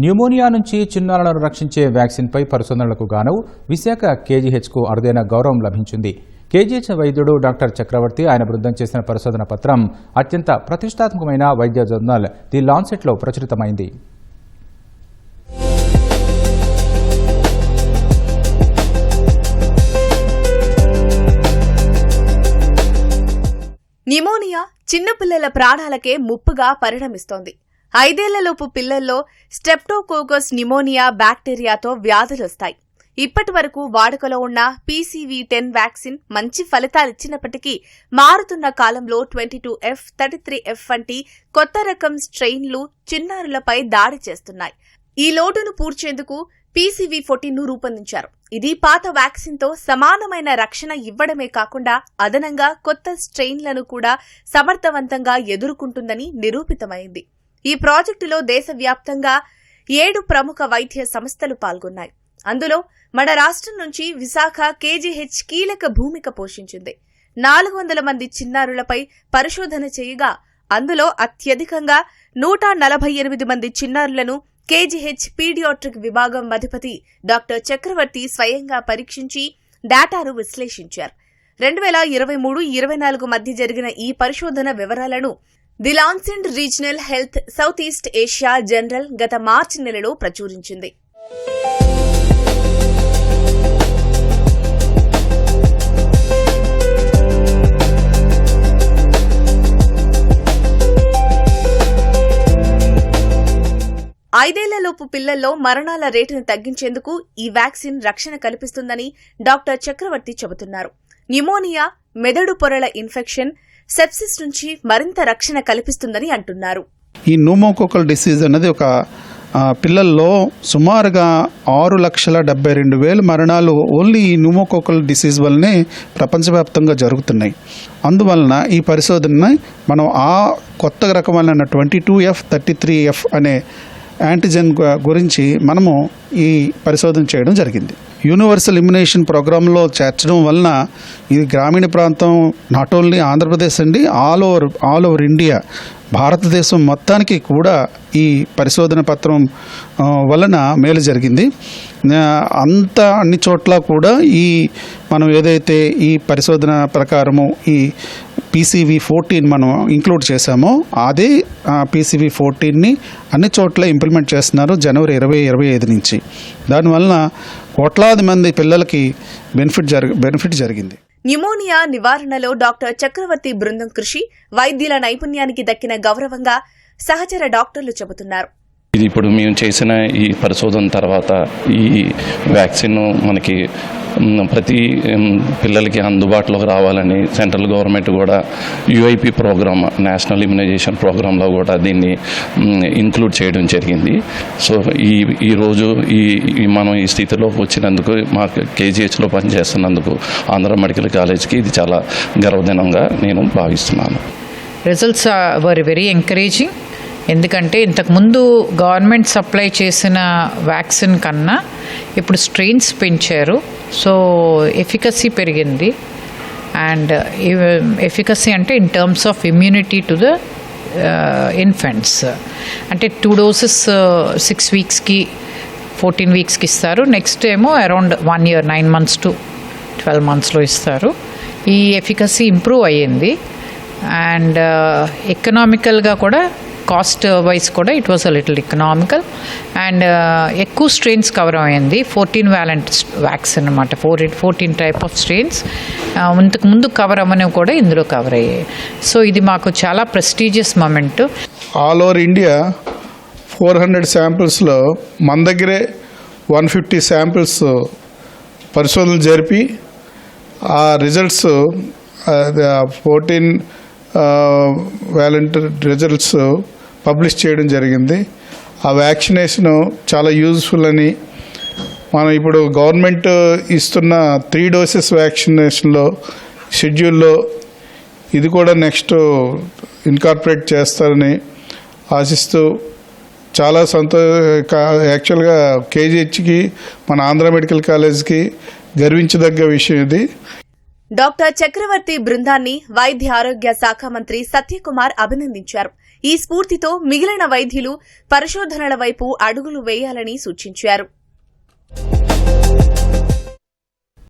Pneumonia నుంచి చిన్నారులను రక్షించే వ్యాక్సిన్పై పరిశోధనలకు గాను విశాఖ కేజీహెచ్కు అరుదైన గౌరవం లభించింది. కేజీహెచ్ వైద్యుడు డాక్టర్ చక్రవర్తి ఆయన బృందం చేసిన పరిశోధన పత్రం అత్యంత ప్రతిష్టాత్మకమైన వైద్య జర్నల్ ది లాన్సెట్లో ప్రచురితమైంది. న్యూమోనియా చిన్నపిల్లల ప్రాణాలకే ముప్పుగా పరిణమిస్తోంది. 5 ఏళ్లలోపు పిల్లల్లో స్ట్రెప్టోకోకస్ న్యూమోనియా బ్యాక్టీరియాతో వ్యాధులొస్తాయి. ఇప్పటి వరకు వాడుకలో ఉన్న PCV10 వ్యాక్సిన్ మంచి ఫలితాలిచ్చినప్పటికీ మారుతున్న కాలంలో 22F, 33F వంటి కొత్త రకం స్ట్రెయిన్లు చిన్నారులపై దాడి చేస్తున్నాయి. ఈ లోటును పూడ్చేందుకు PCV14ను రూపొందించారు. ఇది పాత వ్యాక్సిన్తో సమానమైన రక్షణ ఇవ్వడమే కాకుండా అదనంగా కొత్త స్ట్రెయిన్లను కూడా సమర్థవంతంగా ఎదుర్కొంటుందని నిరూపితమైంది. ఈ ప్రాజెక్టులో దేశవ్యాప్తంగా 7 ప్రముఖ వైద్య సంస్థలు పాల్గొన్నాయి. అందులో మన రాష్ట్రం నుంచి విశాఖ కేజీహెచ్ కీలక భూమిక పోషించింది. 400 మంది చిన్నారులపై పరిశోధన చేయగా అందులో అత్యధికంగా 148 మంది చిన్నారులను కేజీహెచ్ పీడియాట్రిక్ విభాగం అధిపతి డాక్టర్ చక్రవర్తి స్వయంగా పరీక్షించి డేటాను విశ్లేషించారు. 2023-24 మధ్య జరిగిన ఈ పరిశోధన వివరాలను the Lancet regional health south east Asia general గత మార్చి నెలలో ప్రచురించింది. ఐదేళ్లలోపు పిల్లల్లో మరణాల రేటును తగ్గించేందుకు ఈ వ్యాక్సిన్ రక్షణ కల్పిస్తుందని డాక్టర్ చక్రవర్తి చెబుతున్నారు. న్యూమోనియా, మెదడు పొరల ఇన్ఫెక్షన్, సెప్సిస్ నుంచి మరింత రక్షణ కల్పిస్తుందని అంటున్నారు. ఈ న్యూమోకోకల్ డిసీజ్ అనేది ఒక పిల్లల్లో సుమారుగా 6,72,000 మరణాలు ఓన్లీ ఈ న్యూమోకోకల్ డిసీజ్ వల్లనే ప్రపంచవ్యాప్తంగా జరుగుతున్నాయి. అందువలన ఈ పరిశోధనని మనం ఆ కొత్త రకమైన 22F, 33F అనే యాంటీజెన్ గురించి మనము ఈ పరిశోధన చేయడం జరిగింది. యూనివర్సల్ ఇమ్యునేషన్ ప్రోగ్రాంలో చేర్చడం వలన ఇది గ్రామీణ ప్రాంతం నాట్ ఓన్లీ ఆంధ్రప్రదేశ్ అండి, ఆల్ ఓవర్ ఇండియా, భారతదేశం మొత్తానికి కూడా ఈ పరిశోధన పత్రం వలన మేలు జరిగింది. అన్ని చోట్ల కూడా మనం ఏదైతే ఈ పరిశోధన ప్రకారము ఈ PCV14 మనం ఇంక్లూడ్ చేశామో అదే PCV14ని అన్ని చోట్ల ఇంప్లిమెంట్ చేస్తున్నారు జనవరి 2025 నుంచి. దానివలన కోట్లాది మంది పిల్లలకి బెనిఫిట్ జరిగింది. న్యూమోనియా నివారణలో డాక్టర్ చక్రవర్తి బృందం కృషి, వైద్యుల నైపుణ్యానికి దక్కిన గౌరవంగా సహచర డాక్టర్లు చెబుతున్నారు. ఇది ఇప్పుడు మేము చేసిన ఈ పరిశోధన తర్వాత ఈ వ్యాక్సిన్ మనకి ప్రతి పిల్లలకి అందుబాటులోకి రావాలని సెంట్రల్ గవర్నమెంట్ కూడా UIP ప్రోగ్రామ్, నేషనల్ ఇమ్యునైజేషన్ ప్రోగ్రాంలో కూడా దీన్ని ఇంక్లూడ్ చేయడం జరిగింది. సో ఈరోజు మనం ఈ స్థితిలోకి వచ్చినందుకు, మా KGHలో పనిచేస్తున్నందుకు ఆంధ్ర మెడికల్ కాలేజ్కి ఇది చాలా గర్వదినంగా నేను భావిస్తున్నాను. Results were very encouraging. ఎందుకంటే ఇంతకుముందు గవర్నమెంట్ సప్లై చేసిన వ్యాక్సిన్ కన్నా ఇప్పుడు స్ట్రెయిన్స్ పెంచారు. సో ఎఫికసీ పెరిగింది. అండ్ ఎఫికసీ అంటే in terms of immunity to the infants, అంటే 2 doses 6 weeksకి 14 weeksకి ఇస్తారు. నెక్స్ట్ ఏమో అరౌండ్ 1 year 9 months to 12 monthsలో ఇస్తారు. ఈ ఎఫికసీ ఇంప్రూవ్ అయ్యింది. అండ్ ఎకనామికల్గా కూడా, కాస్ట్ వైజ్ కూడా it was a little economical. And ఎక్కువ స్ట్రెయిన్స్ కవర్ అయ్యింది. 14 valent వ్యాక్సిన్ అనమాట. 14 type ఆఫ్ స్ట్రెయిన్స్ ఇంతకు ముందు కవర్ అవ్వనివి కూడా ఇందులో కవర్ అయ్యాయి. సో ఇది మాకు చాలా prestigious moment. All over India 400 శాంపిల్స్లో మన దగ్గరే 150 శాంపిల్స్ పరిశోధనలు జరిపి ఆ రిజల్ట్స్ 14 valent రిజల్ట్స్ పబ్లిష్ చేయడం జరిగింది. ఆ వ్యాక్సినేషన్ చాలా యూజ్ఫుల్ అని మనం ఇప్పుడు గవర్నమెంట్ ఇస్తున్న 3 doses వ్యాక్సినేషన్లో షెడ్యూల్లో ఇది కూడా నెక్స్ట్ ఇన్కార్పొరేట్ చేస్తారని ఆశిస్తూ చాలా యాక్చువల్గా KGHకి, మన ఆంధ్ర మెడికల్ కాలేజ్కి గర్వించదగ్గ విషయం ఇది. డాక్టర్ చక్రవర్తి బృందాన్ని వైద్య ఆరోగ్య శాఖ మంత్రి సత్యకుమార్ అభినందించారు. ఈ స్ఫూర్తితో మిగిలిన వైద్యులు పరిశోధనల వైపు అడుగులు వేయాలని సూచించారు.